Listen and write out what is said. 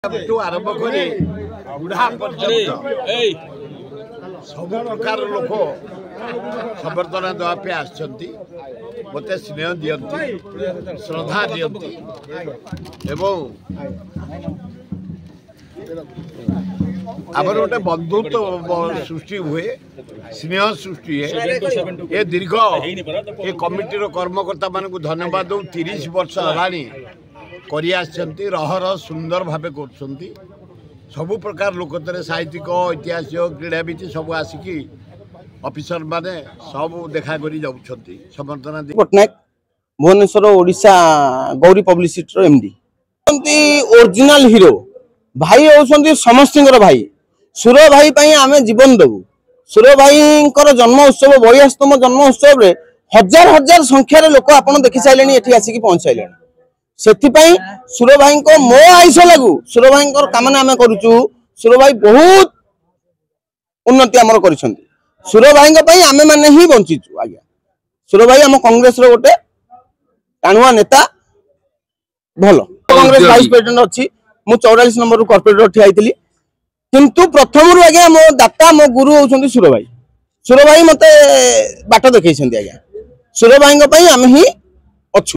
आरंभ कर बुढ़ा पर्यंत सब प्रकार लोक संबर्धना देवाई आसते मत स्नेह दिखती श्रद्धा दिखती आमर गोटे बंधुत्व सृष्टि हुए स्नेह सृष्टि है ये दीर्घ ये कमिटीर कर्मकर्ता मान धन्यवाद दो 30 वर्ष है रहर सुंदर भाव कर सबु प्रकार लोकतर साहित्यिक ऐतिहासिक क्रीड़ाविद सब आसिकी ऑफिसर माने सब देखा करी जाउछंती समर्थना Patnaik Bhubaneswar Odisha Gauri publicity MD original hero भाई होउछंती समस्तिंगर भाई सुर भाई पई आमे जीवन देबु सुर भाई जन्म उत्सव 42तम जन्म उत्सव रे हजार हजार संख्यार लोक आपण देखि साइलेनी एठी आसिकी पहुंच साइलेनी सेथिपाई सुर भाई को मो आयुष लागू सुर भाई कामना आम करुचु सुर भाई बहुत उन्नति आमर करिसंती सुर भाई आमे माने ही बंचीचु आज्ञा सुर भाई आम कांग्रेस रो गोटे टाणुआ नेता भलो कांग्रेस वाइस प्रेसिडेंट अच्छी मु 44 नंबर कॉर्पोरेटर ठिया आइतली किंतु प्रथम रु आज्ञा मो दाता मो गुरु होउछंती सुर भाई मते बाट देखैछंती आज्ञा सुर भाई आमे ही अच्छु।